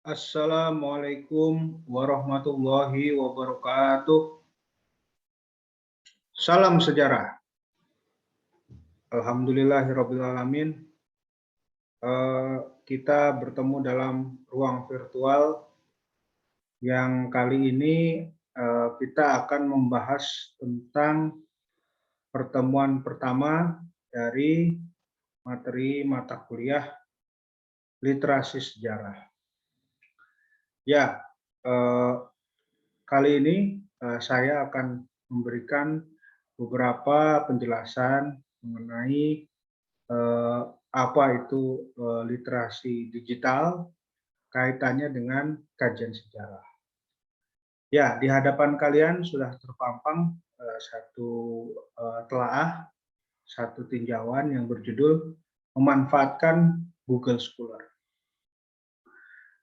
Assalamualaikum warahmatullahi wabarakatuh. Salam sejarah. Alhamdulillahirrabbilalamin. Kita bertemu dalam ruang virtual yang kali ini kita akan membahas tentang pertemuan pertama dari materi mata kuliah literasi sejarah. Ya, kali ini saya akan memberikan beberapa penjelasan mengenai apa itu literasi digital, kaitannya dengan kajian sejarah. Ya, di hadapan kalian sudah terpampang satu telaah, satu tinjauan yang berjudul memanfaatkan Google Scholar.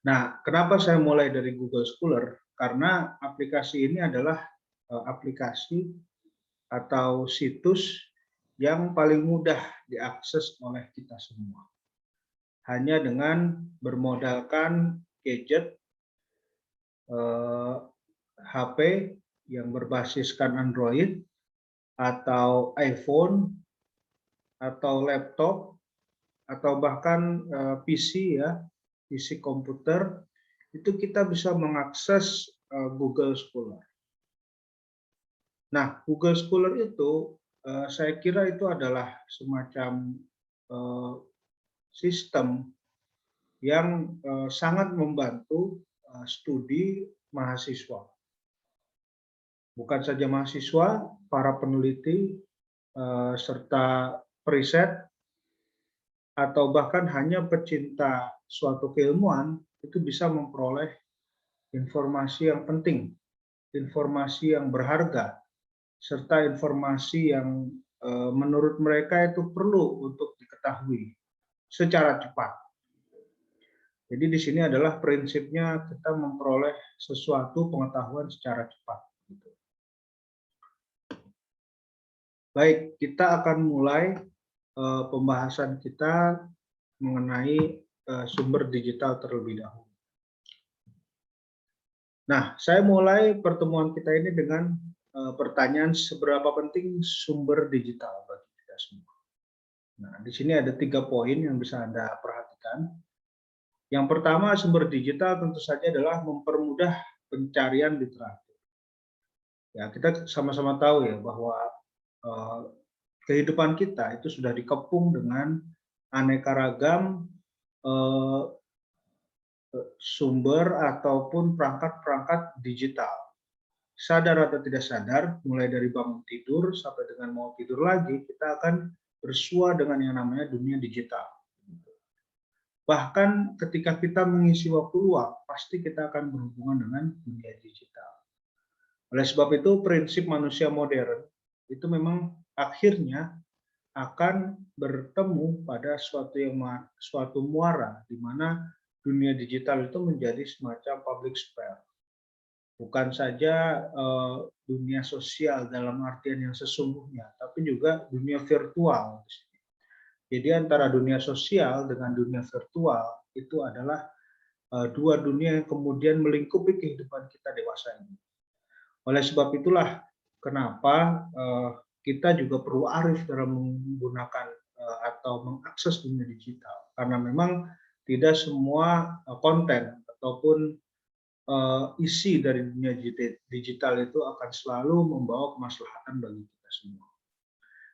Nah, kenapa saya mulai dari Google Scholar? Karena aplikasi ini adalah aplikasi atau situs yang paling mudah diakses oleh kita semua. Hanya dengan bermodalkan gadget, HP yang berbasiskan Android, atau iPhone, atau laptop, atau bahkan PC ya, PC komputer, itu kita bisa mengakses Google Scholar. Nah, Google Scholar itu saya kira itu adalah semacam sistem yang sangat membantu studi mahasiswa. Bukan saja mahasiswa, para peneliti, serta periset, atau bahkan hanya pecinta suatu keilmuan, itu bisa memperoleh informasi yang penting, informasi yang berharga, serta informasi yang menurut mereka itu perlu untuk diketahui secara cepat. Jadi di sini adalah prinsipnya kita memperoleh sesuatu pengetahuan secara cepat. Baik, kita akan mulai pembahasan kita mengenai sumber digital terlebih dahulu. Nah, saya mulai pertemuan kita ini dengan pertanyaan seberapa penting sumber digital bagi kita semua. Nah, di sini ada 3 poin yang bisa Anda perhatikan. Yang pertama, sumber digital tentu saja adalah mempermudah pencarian literatur. Ya, kita sama-sama tahu ya bahwa kehidupan kita itu sudah dikepung dengan aneka ragam sumber ataupun perangkat-perangkat digital. Sadar atau tidak sadar, mulai dari bangun tidur sampai dengan mau tidur lagi, kita akan bersua dengan yang namanya dunia digital. Bahkan ketika kita mengisi waktu luang, pasti kita akan berhubungan dengan dunia digital. Oleh sebab itu, prinsip manusia modern itu memang akhirnya akan bertemu pada suatu muara di mana dunia digital itu menjadi semacam public sphere. Bukan saja dunia sosial dalam artian yang sesungguhnya, tapi juga dunia virtual. Jadi antara dunia sosial dengan dunia virtual itu adalah dua dunia yang kemudian melingkupi kehidupan kita dewasa ini. Oleh sebab itulah kenapa kita juga perlu arif dalam menggunakan atau mengakses dunia digital, karena memang tidak semua konten ataupun isi dari dunia digital itu akan selalu membawa kemaslahatan bagi kita semua.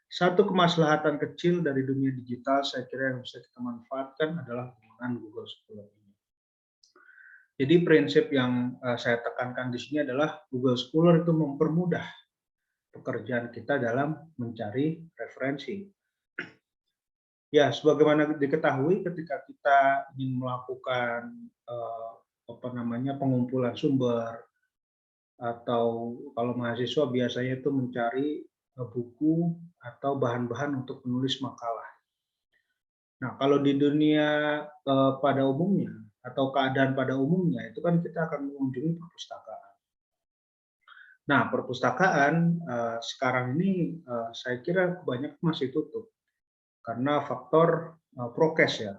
Satu kemaslahatan kecil dari dunia digital saya kira yang bisa kita manfaatkan adalah penggunaan Google Scholar ini. Jadi prinsip yang saya tekankan di sini adalah Google Scholar itu mempermudah pekerjaan kita dalam mencari referensi. Ya, sebagaimana diketahui ketika kita ingin melakukan pengumpulan sumber, atau kalau mahasiswa biasanya itu mencari buku atau bahan-bahan untuk menulis makalah. Nah, kalau di dunia pada umumnya atau keadaan pada umumnya itu kan kita akan mengunjungi perpustakaan. Nah, perpustakaan sekarang ini saya kira kebanyakan masih tutup karena faktor prokes ya,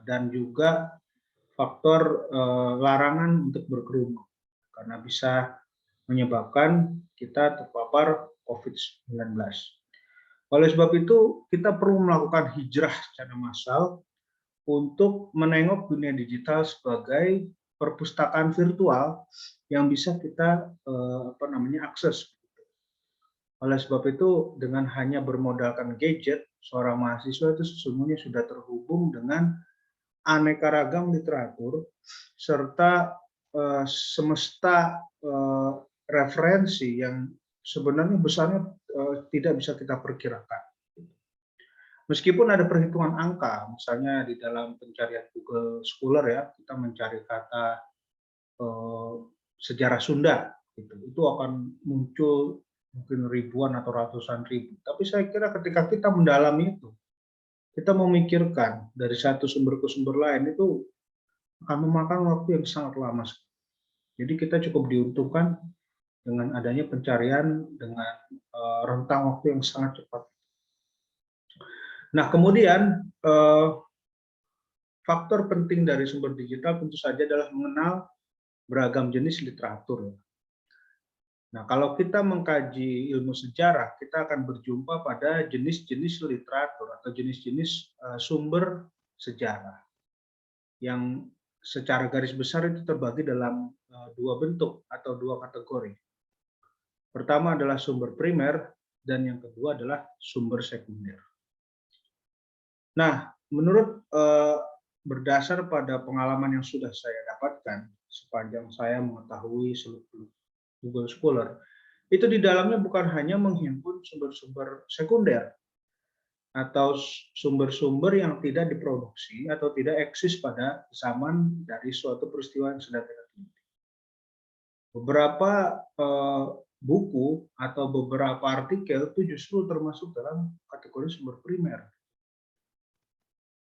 dan juga faktor larangan untuk berkerumun karena bisa menyebabkan kita terpapar COVID-19. Oleh sebab itu, kita perlu melakukan hijrah secara massal untuk menengok dunia digital sebagai perpustakaan virtual yang bisa kita akses. Oleh sebab itu, dengan hanya bermodalkan gadget, seorang mahasiswa itu sesungguhnya sudah terhubung dengan aneka ragam literatur serta semesta referensi yang sebenarnya besarnya tidak bisa kita perkirakan. Meskipun ada perhitungan angka, misalnya di dalam pencarian Google Scholar ya, kita mencari kata sejarah Sunda, itu akan muncul mungkin ribuan atau ratusan ribu. Tapi saya kira ketika kita mendalami itu, kita memikirkan dari satu sumber ke sumber lain itu akan memakan waktu yang sangat lama. Jadi kita cukup diuntungkan dengan adanya pencarian dengan rentang waktu yang sangat cepat. Nah, kemudian faktor penting dari sumber digital tentu saja adalah mengenal beragam jenis literatur. Nah, kalau kita mengkaji ilmu sejarah, kita akan berjumpa pada jenis-jenis literatur atau jenis-jenis sumber sejarah yang secara garis besar itu terbagi dalam dua bentuk atau dua kategori. Pertama adalah sumber primer dan yang kedua adalah sumber sekunder. Nah, menurut berdasar pada pengalaman yang sudah saya dapatkan sepanjang saya mengetahui seluk-beluk Google Scholar, itu di dalamnya bukan hanya menghimpun sumber-sumber sekunder atau sumber-sumber yang tidak diproduksi atau tidak eksis pada zaman dari suatu peristiwa yang sedang kita teliti. Beberapa buku atau beberapa artikel itu justru termasuk dalam kategori sumber primer.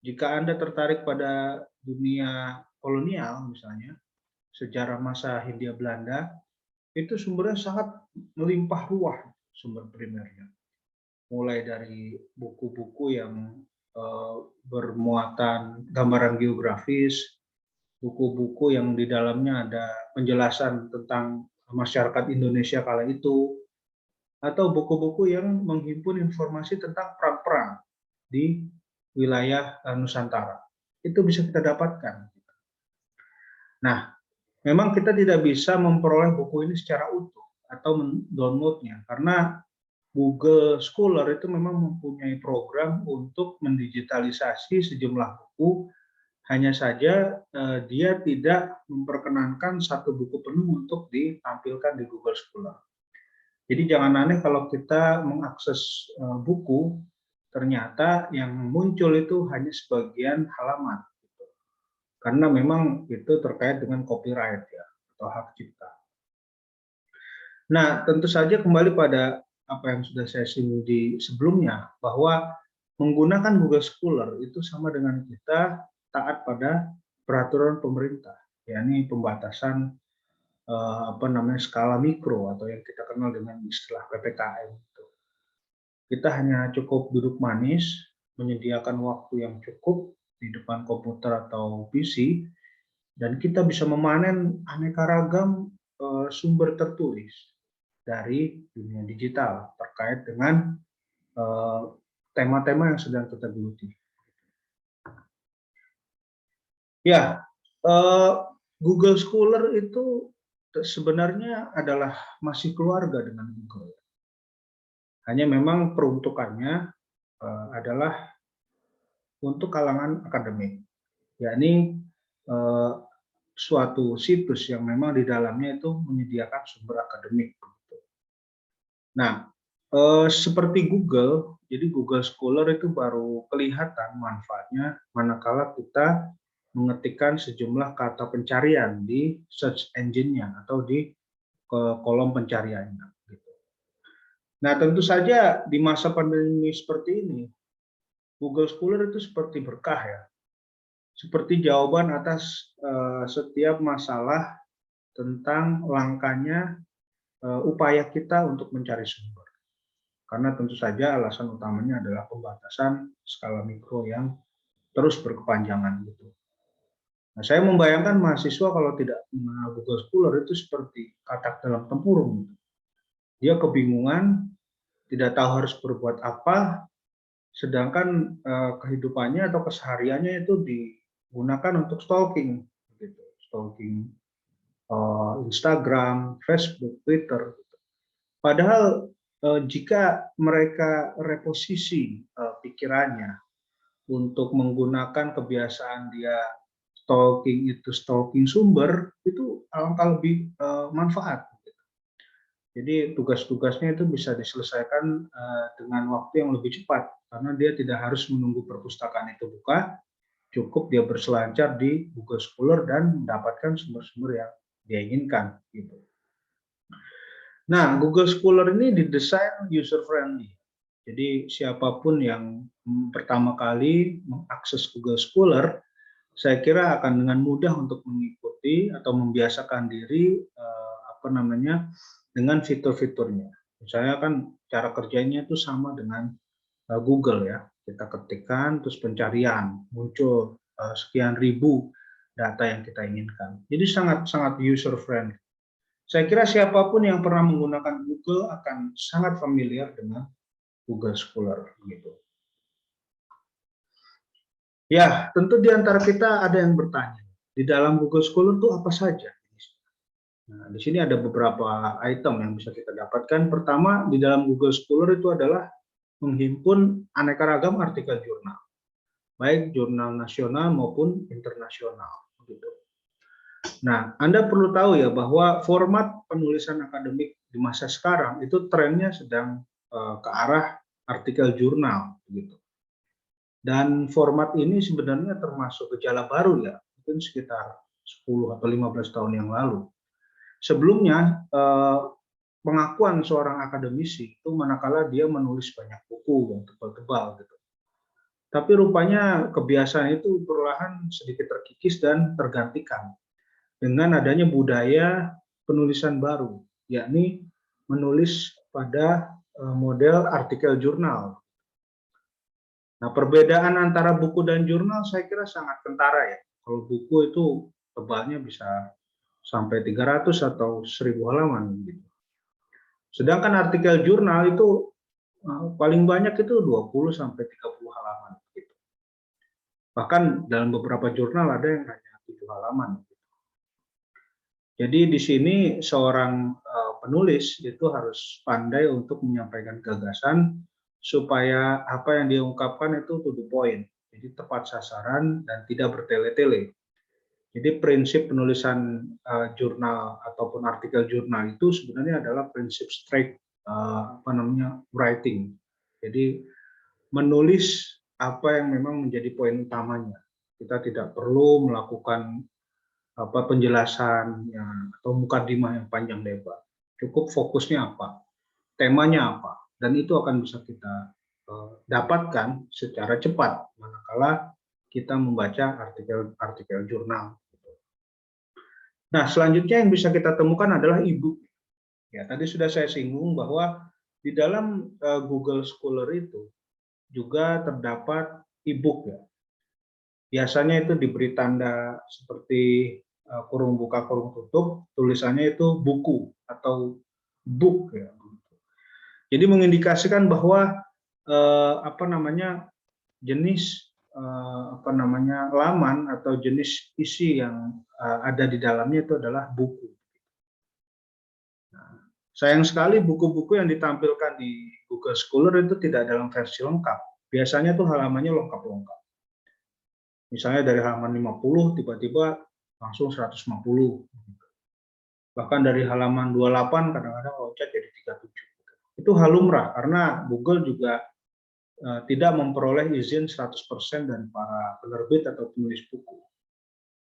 Jika Anda tertarik pada dunia kolonial misalnya, sejarah masa Hindia Belanda, itu sumbernya sangat melimpah ruah sumber primernya. Mulai dari buku-buku yang bermuatan gambaran geografis, buku-buku yang di dalamnya ada penjelasan tentang masyarakat Indonesia kala itu, atau buku-buku yang menghimpun informasi tentang perang-perang di wilayah Nusantara. Itu bisa kita dapatkan. Nah, memang kita tidak bisa memperoleh buku ini secara utuh atau mendownloadnya karena Google Scholar itu memang mempunyai program untuk mendigitalisasi sejumlah buku, hanya saja dia tidak memperkenankan satu buku penuh untuk ditampilkan di Google Scholar. Jadi jangan aneh kalau kita mengakses buku, ternyata yang muncul itu hanya sebagian halaman. Karena memang itu terkait dengan copyright ya, atau hak cipta. Nah, tentu saja kembali pada apa yang sudah saya singgung di sebelumnya, bahwa menggunakan Google Scholar itu sama dengan kita taat pada peraturan pemerintah, yakni pembatasan skala mikro atau yang kita kenal dengan istilah PPKM. Kita hanya cukup duduk manis, menyediakan waktu yang cukup di depan komputer atau PC, dan kita bisa memanen aneka ragam sumber tertulis dari dunia digital terkait dengan tema-tema yang sedang kita geluti. Ya, Google Scholar itu sebenarnya adalah masih keluarga dengan Google. Hanya memang peruntukannya adalah untuk kalangan akademik, yakni suatu situs yang memang di dalamnya itu menyediakan sumber akademik. Nah, seperti Google, jadi Google Scholar itu baru kelihatan manfaatnya manakala kita mengetikkan sejumlah kata pencarian di search engine-nya atau di kolom pencariannya. Nah, tentu saja di masa pandemi seperti ini, Google Scholar itu seperti berkah ya, seperti jawaban atas setiap masalah tentang langkahnya upaya kita untuk mencari sumber. Karena tentu saja alasan utamanya adalah pembatasan skala mikro yang terus berkepanjangan gitu. Nah, saya membayangkan mahasiswa kalau tidak mengenal Google Scholar itu seperti katak dalam tempurung. Dia kebingungan, tidak tahu harus berbuat apa, sedangkan kehidupannya atau kesehariannya itu digunakan untuk stalking, gitu. Stalking Instagram, Facebook, Twitter. Padahal jika mereka reposisi pikirannya untuk menggunakan kebiasaan dia stalking itu stalking sumber, itu alangkah lebih manfaat. Jadi tugas-tugasnya itu bisa diselesaikan dengan waktu yang lebih cepat karena dia tidak harus menunggu perpustakaan itu buka, cukup dia berselancar di Google Scholar dan mendapatkan sumber-sumber yang dia inginkan gitu. Nah, Google Scholar ini didesain user friendly. Jadi siapapun yang pertama kali mengakses Google Scholar, saya kira akan dengan mudah untuk mengikuti atau membiasakan diri dengan fitur-fiturnya. Misalnya kan cara kerjanya itu sama dengan Google ya. Kita ketikkan terus pencarian, muncul sekian ribu data yang kita inginkan. Jadi sangat user friendly. Saya kira siapapun yang pernah menggunakan Google akan sangat familiar dengan Google Scholar gitu. Ya, tentu di antara kita ada yang bertanya, di dalam Google Scholar itu apa saja? Nah, di sini ada beberapa item yang bisa kita dapatkan. Pertama, di dalam Google Scholar itu adalah menghimpun aneka ragam artikel jurnal, baik jurnal nasional maupun internasional. Gitu. Nah, Anda perlu tahu ya bahwa format penulisan akademik di masa sekarang itu trennya sedang ke arah artikel jurnal. Gitu. Dan format ini sebenarnya termasuk gejala baru ya, mungkin sekitar 10 atau 15 tahun yang lalu. Sebelumnya, pengakuan seorang akademisi itu manakala dia menulis banyak buku yang tebal-tebal gitu. Tapi rupanya kebiasaan itu perlahan sedikit terkikis dan tergantikan dengan adanya budaya penulisan baru, yakni menulis pada model artikel jurnal. Nah, perbedaan antara buku dan jurnal saya kira sangat kentara ya. Kalau buku itu tebalnya bisa sampai 300 atau 1000 halaman gitu. Sedangkan artikel jurnal itu paling banyak itu 20 sampai 30 halaman gitu. Bahkan dalam beberapa jurnal ada yang hanya 7 halaman. Gitu. Jadi di sini seorang penulis itu harus pandai untuk menyampaikan gagasan supaya apa yang dia ungkapkan itu to the point. Jadi tepat sasaran dan tidak bertele-tele. Jadi prinsip penulisan jurnal ataupun artikel jurnal itu sebenarnya adalah prinsip straight writing. Jadi menulis apa yang memang menjadi poin utamanya. Kita tidak perlu melakukan penjelasan atau mukadimah yang panjang lebar. Cukup fokusnya apa, temanya apa, dan itu akan bisa kita dapatkan secara cepat manakala kita membaca artikel jurnal. Nah, selanjutnya yang bisa kita temukan adalah e-book. Ya, tadi sudah saya singgung bahwa di dalam Google Scholar itu juga terdapat e-book ya. Biasanya itu diberi tanda seperti kurung buka kurung tutup, tulisannya itu buku atau book ya. Jadi mengindikasikan bahwa jenis laman atau jenis isi yang ada di dalamnya itu adalah buku. Nah, sayang sekali buku-buku yang ditampilkan di Google Scholar itu tidak dalam versi lengkap. Biasanya tuh halamannya lengkap-lengkap. Misalnya dari halaman 50 tiba-tiba langsung 150. Bahkan dari halaman 28 kadang-kadang loncat jadi 37. Itu hal lumrah karena Google juga tidak memperoleh izin 100% dari para penerbit atau penulis buku.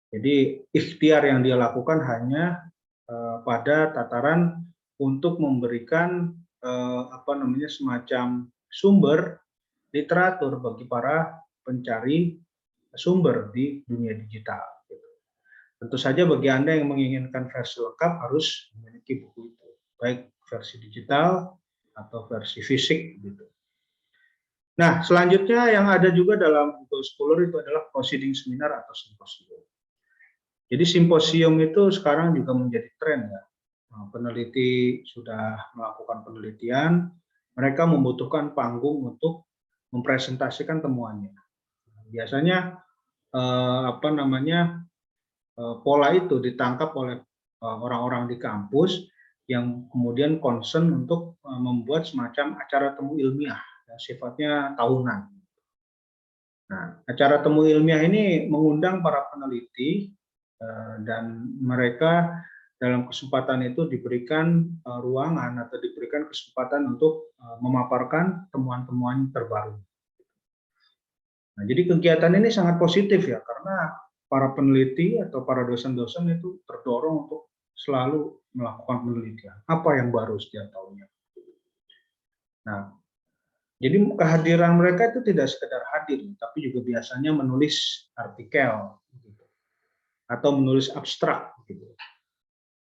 Jadi ikhtiar yang dia lakukan hanya pada tataran untuk memberikan semacam sumber literatur bagi para pencari sumber di dunia digital. Tentu saja bagi Anda yang menginginkan versi lengkap harus memiliki buku itu, baik versi digital atau versi fisik gitu. Nah, selanjutnya yang ada juga dalam Google Scholar itu adalah proceeding seminar atau simposium. Jadi simposium itu sekarang juga menjadi tren ya. Peneliti sudah melakukan penelitian, mereka membutuhkan panggung untuk mempresentasikan temuannya. Biasanya pola itu ditangkap oleh orang-orang di kampus yang kemudian concern untuk membuat semacam acara temu ilmiah, yang sifatnya tahunan. Nah, acara temu ilmiah ini mengundang para peneliti dan mereka dalam kesempatan itu diberikan ruangan atau diberikan kesempatan untuk memaparkan temuan-temuan terbaru. Nah, jadi kegiatan ini sangat positif ya, karena para peneliti atau para dosen-dosen itu terdorong untuk selalu melakukan penelitian. Apa yang baru setiap tahunnya. Nah, jadi kehadiran mereka itu tidak sekedar hadir, tapi juga biasanya menulis artikel atau menulis abstrak.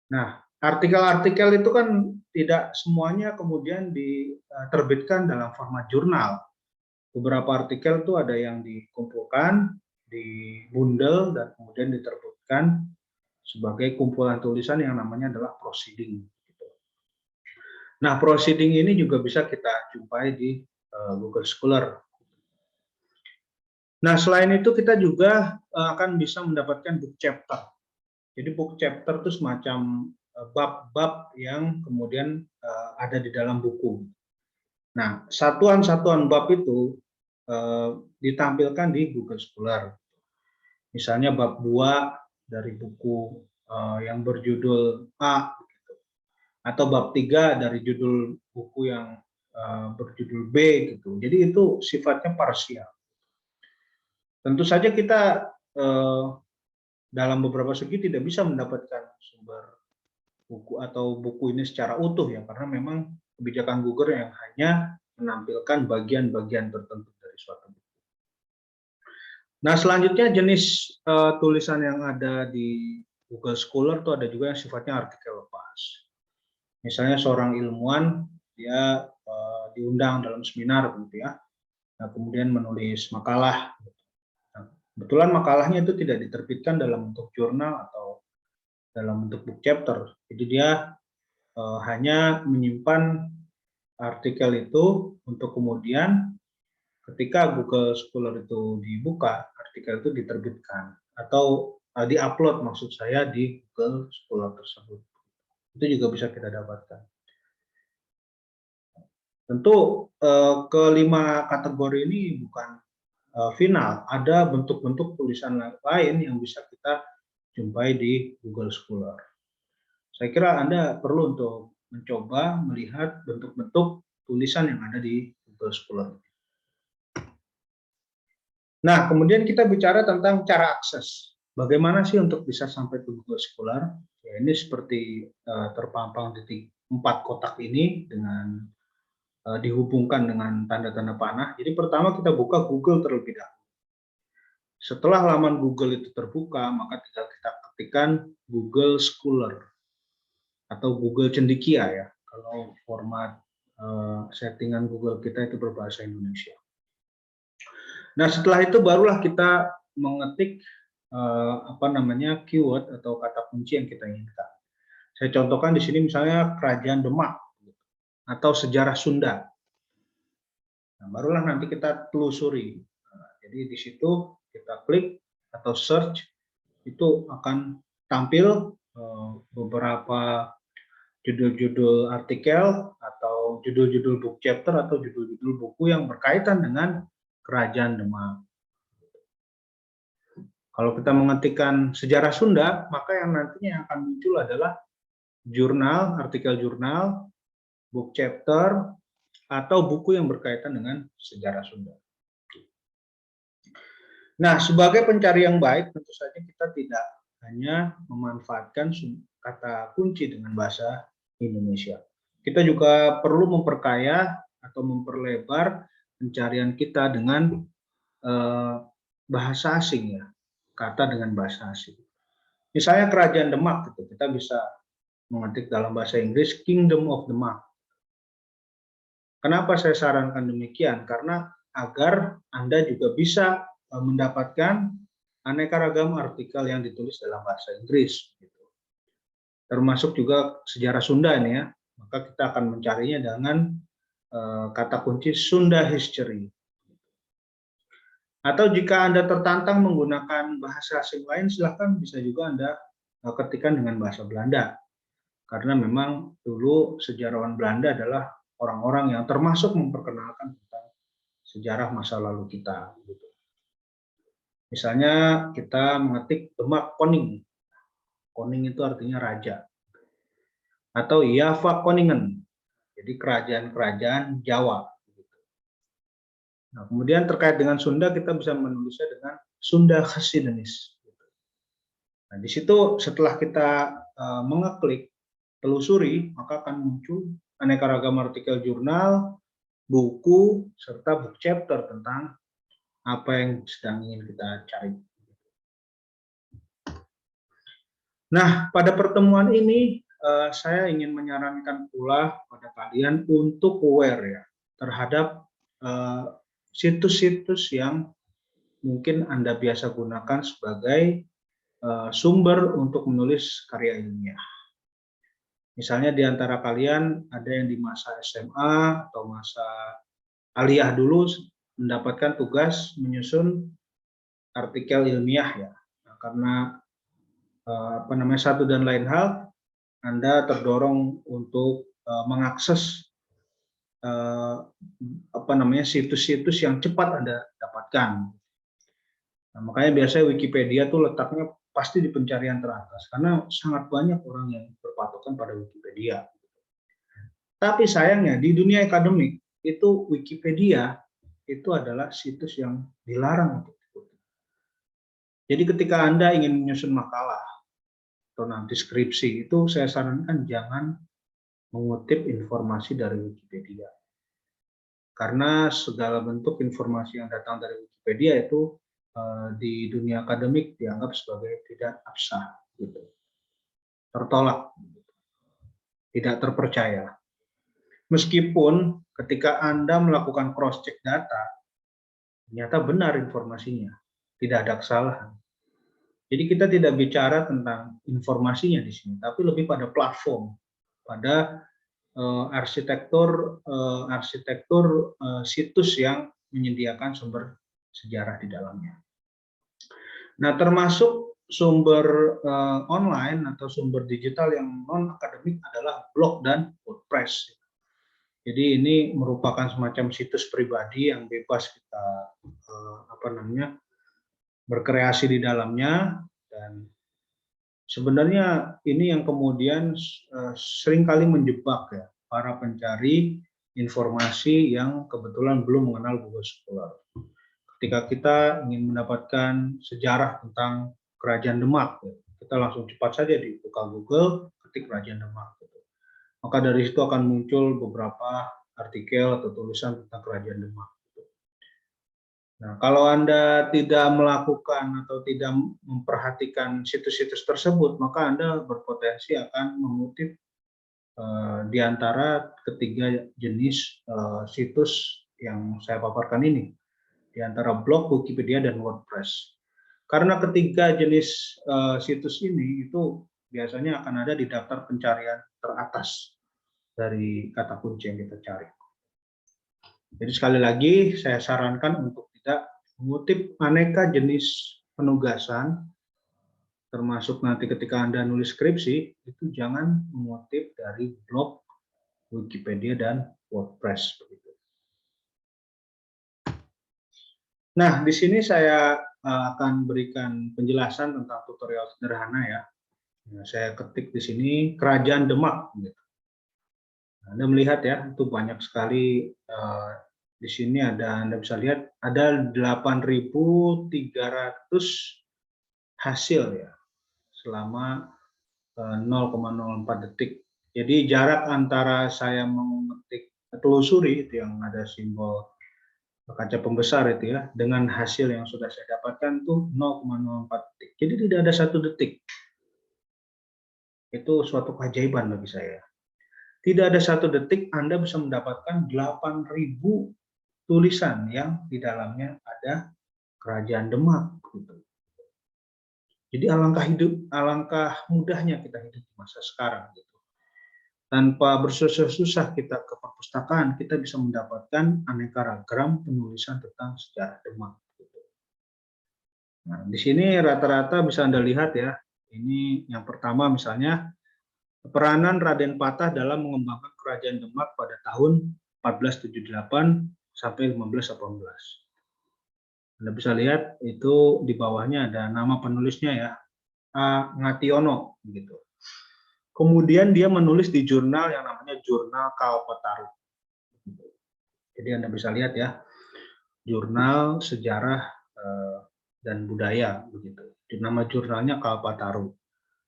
Nah, artikel-artikel itu kan tidak semuanya kemudian diterbitkan dalam format jurnal. Beberapa artikel itu ada yang dikumpulkan, dibundel, dan kemudian diterbitkan sebagai kumpulan tulisan yang namanya adalah proceeding. Nah, proceeding ini juga bisa kita jumpai di Google Scholar. Nah, selain itu kita juga akan bisa mendapatkan book chapter. Jadi book chapter itu semacam bab-bab yang kemudian ada di dalam buku. Nah, satuan-satuan bab itu ditampilkan di Google Scholar. Misalnya bab 2 dari buku yang berjudul A, atau bab 3 dari judul buku yang berjudul B gitu. Jadi itu sifatnya parsial. Tentu saja kita dalam beberapa segi tidak bisa mendapatkan sumber buku atau buku ini secara utuh ya, karena memang kebijakan Google yang hanya menampilkan bagian-bagian tertentu dari suatu buku. Nah, selanjutnya jenis tulisan yang ada di Google Scholar itu ada juga yang sifatnya artikel lepas. Misalnya seorang ilmuwan dia diundang dalam seminar gitu ya. Nah, kemudian menulis makalah. Nah, kebetulan makalahnya itu tidak diterbitkan dalam bentuk jurnal atau dalam bentuk book chapter. Jadi dia hanya menyimpan artikel itu untuk kemudian ketika Google Scholar itu dibuka, artikel itu diterbitkan atau diupload maksud saya di Google Scholar tersebut. Itu juga bisa kita dapatkan. Tentu kelima kategori ini bukan final, ada bentuk-bentuk tulisan lain yang bisa kita jumpai di Google Scholar. Saya kira Anda perlu untuk mencoba melihat bentuk-bentuk tulisan yang ada di Google Scholar. Nah, kemudian kita bicara tentang cara akses. Bagaimana sih untuk bisa sampai ke Google Scholar? Ya, ini seperti terpampang di 4 kotak ini dengan dihubungkan dengan tanda-tanda panah. Jadi pertama kita buka Google terlebih dahulu. Setelah laman Google itu terbuka, maka tinggal kita ketikkan Google Scholar atau Google Cendekia ya, kalau format settingan Google kita itu berbahasa Indonesia. Nah, setelah itu barulah kita mengetik keyword atau kata kunci yang kita inginkan. Saya contohkan di sini misalnya Kerajaan Demak atau sejarah Sunda. Nah, barulah nanti kita telusuri. Nah, jadi di situ kita klik atau search, itu akan tampil beberapa judul-judul artikel atau judul-judul book chapter atau judul-judul buku yang berkaitan dengan Kerajaan Demak. Kalau kita mengetikkan sejarah Sunda, maka yang nantinya akan muncul adalah jurnal, artikel jurnal, book chapter, atau buku yang berkaitan dengan sejarah Sunda. Nah, sebagai pencari yang baik, tentu saja kita tidak hanya memanfaatkan kata kunci dengan bahasa Indonesia. Kita juga perlu memperkaya atau memperlebar pencarian kita dengan bahasa asing ya, kata dengan bahasa asing. Misalnya Kerajaan Demak, gitu, kita bisa mengetik dalam bahasa Inggris Kingdom of Demak. Kenapa saya sarankan demikian? Karena agar Anda juga bisa mendapatkan aneka ragam artikel yang ditulis dalam bahasa Inggris, gitu. Termasuk juga sejarah Sunda ini ya. Maka kita akan mencarinya dengan kata kunci Sunda History. Atau jika Anda tertantang menggunakan bahasa asing lain, silahkan bisa juga Anda ketikkan dengan bahasa Belanda. Karena memang dulu sejarawan Belanda adalah orang-orang yang termasuk memperkenalkan tentang sejarah masa lalu kita. Gitu. Misalnya kita mengetik Demak Koning. Koning itu artinya raja. Atau Java Koningen, jadi kerajaan-kerajaan Jawa. Nah, kemudian terkait dengan Sunda, kita bisa menulisnya dengan Sunda Geschiedenis. Nah, di situ setelah kita mengeklik, telusuri, maka akan muncul aneka ragam artikel jurnal, buku, serta book chapter tentang apa yang sedang ingin kita cari. Nah, pada pertemuan ini saya ingin menyarankan pula pada kalian untuk aware ya terhadap situs-situs yang mungkin Anda biasa gunakan sebagai sumber untuk menulis karya ilmiah. Misalnya di antara kalian ada yang di masa SMA atau masa aliyah dulu mendapatkan tugas menyusun artikel ilmiah ya. Nah, karena satu dan lain hal, Anda terdorong untuk mengakses situs-situs yang cepat Anda dapatkan. Nah, makanya biasanya Wikipedia tuh letaknya pasti di pencarian teratas karena sangat banyak orang yang berpatokan pada Wikipedia. Tapi sayangnya di dunia akademik itu Wikipedia itu adalah situs yang dilarang untuk diikuti. Jadi ketika Anda ingin menyusun makalah atau nanti skripsi itu saya sarankan jangan mengutip informasi dari Wikipedia. Karena segala bentuk informasi yang datang dari Wikipedia itu di dunia akademik dianggap sebagai tidak absah, gitu. Tertolak, tidak terpercaya. Meskipun ketika Anda melakukan cross-check data, ternyata benar informasinya, tidak ada kesalahan. Jadi kita tidak bicara tentang informasinya di sini, tapi lebih pada platform, pada arsitektur situs yang menyediakan sumber sejarah di dalamnya. Nah, termasuk sumber online atau sumber digital yang non akademik adalah blog dan WordPress. Jadi ini merupakan semacam situs pribadi yang bebas kita berkreasi di dalamnya, dan sebenarnya ini yang kemudian seringkali menjebak ya para pencari informasi yang kebetulan belum mengenal Google Scholar. Ketika kita ingin mendapatkan sejarah tentang Kerajaan Demak, kita langsung cepat saja buka Google, ketik Kerajaan Demak. Maka dari situ akan muncul beberapa artikel atau tulisan tentang Kerajaan Demak. Nah, kalau Anda tidak melakukan atau tidak memperhatikan situs-situs tersebut, maka Anda berpotensi akan mengutip di antara ketiga jenis situs yang saya paparkan ini, di antara blog, Wikipedia, dan WordPress. Karena ketiga jenis situs ini itu biasanya akan ada di daftar pencarian teratas dari kata kunci yang kita cari. Jadi sekali lagi saya sarankan untuk tidak mengutip aneka jenis penugasan, termasuk nanti ketika Anda nulis skripsi, itu jangan mengutip dari blog, Wikipedia, dan WordPress. Nah, di sini saya akan berikan penjelasan tentang tutorial sederhana ya. Nah, saya ketik di sini Kerajaan Demak. Anda melihat ya, itu banyak sekali di sini Anda bisa lihat ada 8.300 hasil ya selama 0,04 detik. Jadi jarak antara saya mengetik telusuri itu yang ada simbol kaca pembesar itu ya dengan hasil yang sudah saya dapatkan tuh 0,04 detik. Jadi tidak ada 1 detik. Itu suatu keajaiban bagi saya. Tidak ada 1 detik Anda bisa mendapatkan 8.000 tulisan yang di dalamnya ada Kerajaan Demak. Gitu. Jadi alangkah mudahnya kita hidup di masa sekarang gitu. Tanpa bersusah-susah kita ke perpustakaan, kita bisa mendapatkan aneka ragam penulisan tentang sejarah Demak. Gitu. Nah, di sini rata-rata bisa Anda lihat ya. Ini yang pertama misalnya peranan Raden Patah dalam mengembangkan kerajaan Demak pada tahun 1478 sampai 1518. Anda bisa lihat itu di bawahnya ada nama penulisnya ya, A. Ngationo gitu. Kemudian dia menulis di jurnal yang namanya Jurnal Kalpataru. Jadi Anda bisa lihat ya, jurnal sejarah dan budaya begitu. Nama jurnalnya Kalpataru.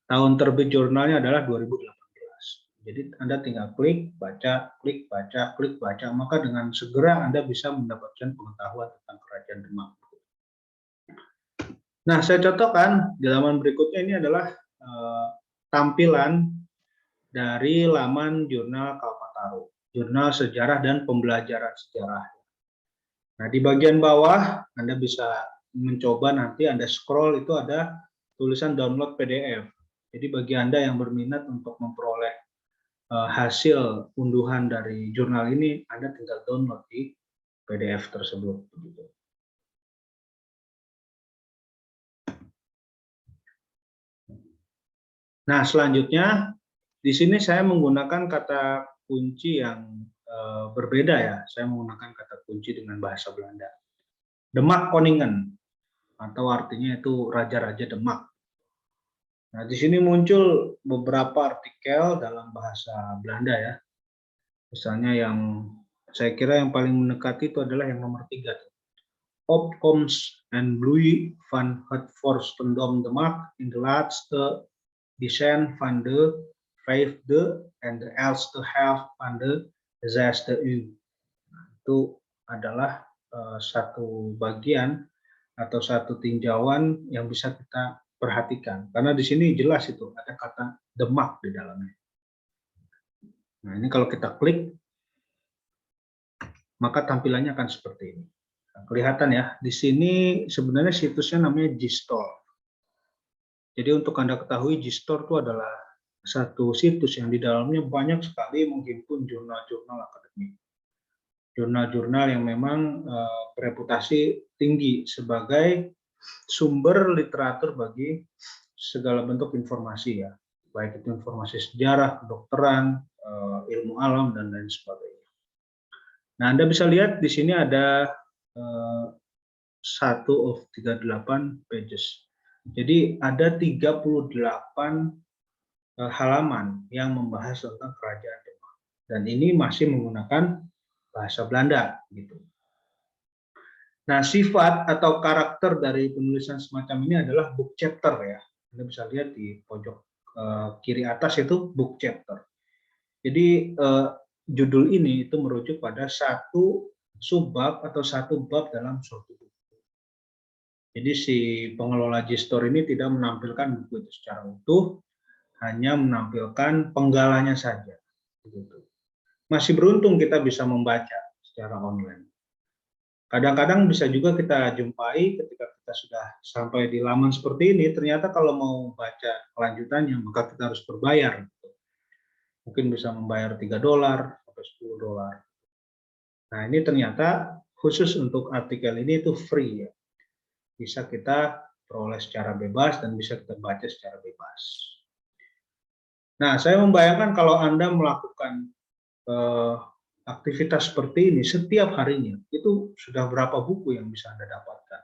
Tahun terbit jurnalnya adalah 2018. Jadi Anda tinggal klik, baca, klik, baca, klik, baca, maka dengan segera Anda bisa mendapatkan pengetahuan tentang Kerajaan Demak. Nah, saya contohkan di laman berikutnya ini adalah tampilan dari laman Jurnal Kalpataru, Jurnal Sejarah dan Pembelajaran Sejarah. Nah, di bagian bawah Anda bisa mencoba nanti Anda scroll itu ada tulisan download PDF. Jadi bagi Anda yang berminat untuk memperoleh hasil unduhan dari jurnal ini, Anda tinggal download di PDF tersebut. Nah, selanjutnya di sini saya menggunakan kata kunci yang berbeda ya. Saya menggunakan kata kunci dengan bahasa Belanda. Demak Koningen, atau artinya itu Raja-Raja Demak. Nah, di sini muncul beberapa artikel dalam bahasa Belanda ya. Misalnya yang saya kira yang paling mendekati itu adalah yang nomor 3. Opkomst en bloei van het vorstendom Demak in de laatste decennia van de 5e en de 11e helft van de 6e eeuw. Itu adalah satu bagian atau satu tinjauan yang bisa kita perhatikan. Karena di sini jelas itu ada kata Demak di dalamnya. Nah, ini kalau kita klik, maka tampilannya akan seperti ini. Nah, kelihatan ya, di sini sebenarnya situsnya namanya Gstore. Jadi untuk Anda ketahui, Gstore itu adalah satu situs yang di dalamnya banyak sekali menghimpun jurnal-jurnal akademik. Jurnal-jurnal yang memang bereputasi tinggi sebagai sumber literatur bagi segala bentuk informasi ya, baik itu informasi sejarah, kedokteran, ilmu alam, dan lain sebagainya. Nah, Anda bisa lihat di sini ada 1 of 38 pages. Jadi ada 38 halaman yang membahas tentang Kerajaan Demak. Dan ini masih menggunakan bahasa Belanda gitu. Nah, sifat atau karakter dari penulisan semacam ini adalah book chapter ya. Anda bisa lihat di pojok kiri atas itu book chapter. Jadi judul ini itu merujuk pada satu subbab atau satu bab dalam suatu buku. Jadi si pengelola Gstore ini tidak menampilkan buku itu secara utuh, hanya menampilkan penggalanya saja. Masih beruntung kita bisa membaca secara online. Kadang-kadang bisa juga kita jumpai ketika kita sudah sampai di laman seperti ini, ternyata kalau mau baca kelanjutannya, maka kita harus berbayar. Mungkin bisa membayar $3 sampai $10. Nah, ini ternyata khusus untuk artikel ini itu free ya. Bisa kita peroleh secara bebas dan bisa kita baca secara bebas. Nah, saya membayangkan kalau Anda melakukan aktivitas seperti ini setiap harinya, itu sudah berapa buku yang bisa Anda dapatkan.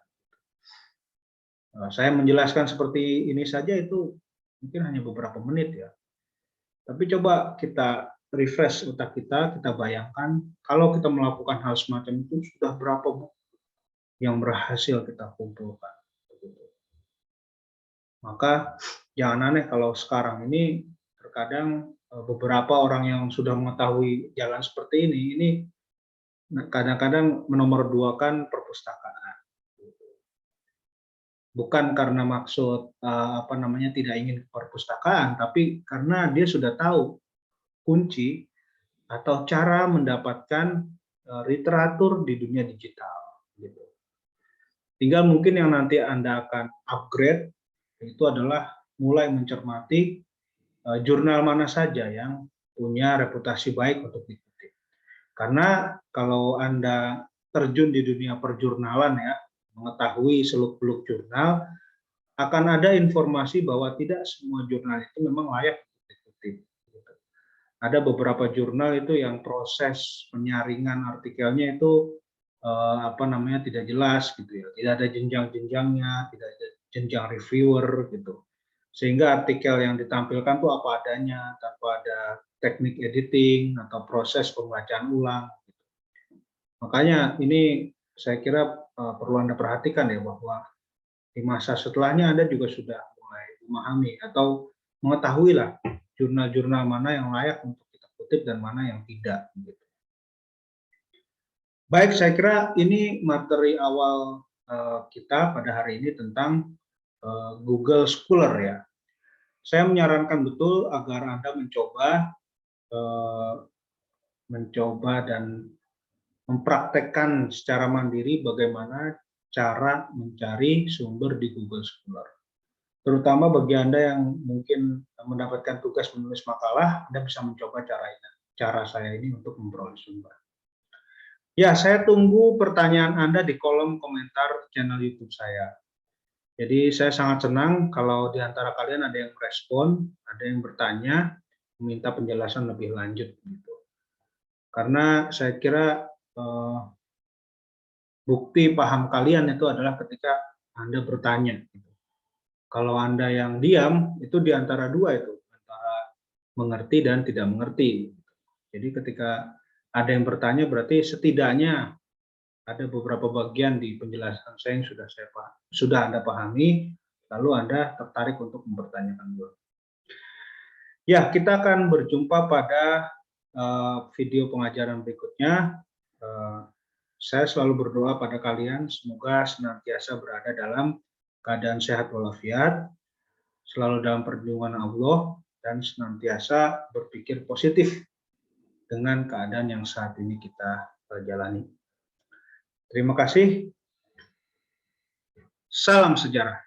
Saya menjelaskan seperti ini saja itu mungkin hanya beberapa menit ya. Tapi coba kita refresh otak kita bayangkan kalau kita melakukan hal semacam itu sudah berapa buku yang berhasil kita kumpulkan. Maka jangan aneh kalau sekarang ini terkadang beberapa orang yang sudah mengetahui jalan seperti ini kadang-kadang menomorduakan perpustakaan. Bukan karena maksud tidak ingin ke perpustakaan, tapi karena dia sudah tahu kunci atau cara mendapatkan literatur di dunia digital. Gitu. Tinggal mungkin yang nanti Anda akan upgrade itu adalah mulai mencermati jurnal mana saja yang punya reputasi baik untuk dikutip. Karena kalau Anda terjun di dunia perjurnalan ya, mengetahui seluk-beluk jurnal, akan ada informasi bahwa tidak semua jurnal itu memang layak untuk dikutip. Ada beberapa jurnal itu yang proses penyaringan artikelnya itu tidak jelas gitu ya, tidak ada jenjang-jenjangnya, tidak ada jenjang reviewer gitu, sehingga artikel yang ditampilkan tuh apa adanya tanpa ada teknik editing atau proses pembacaan ulang. Makanya ini saya kira perlu Anda perhatikan ya, bahwa di masa setelahnya Anda juga sudah mulai memahami atau mengetahui lah jurnal-jurnal mana yang layak untuk kita kutip dan mana yang tidak. Gitu. Baik, saya kira ini materi awal kita pada hari ini tentang Google Scholar ya. Saya menyarankan betul agar Anda mencoba dan mempraktekkan secara mandiri bagaimana cara mencari sumber di Google Scholar. Terutama bagi Anda yang mungkin mendapatkan tugas menulis makalah, Anda bisa mencoba cara saya ini untuk memperoleh sumber. Ya, saya tunggu pertanyaan Anda di kolom komentar channel YouTube saya. Jadi saya sangat senang kalau di antara kalian ada yang merespon, ada yang bertanya, meminta penjelasan lebih lanjut gitu. Karena saya kira bukti paham kalian itu adalah ketika Anda bertanya. Gitu. Kalau Anda yang diam, itu di antara dua itu, antara mengerti dan tidak mengerti. Jadi ketika ada yang bertanya berarti setidaknya ada beberapa bagian di penjelasan saya yang sudah Anda pahami, lalu Anda tertarik untuk mempertanyakan dulu. Ya, kita akan berjumpa pada video pengajaran berikutnya. Saya selalu berdoa pada kalian, semoga senantiasa berada dalam keadaan sehat walafiat, selalu dalam perlindungan Allah, dan senantiasa berpikir positif dengan keadaan yang saat ini kita jalani. Terima kasih. Salam sejarah.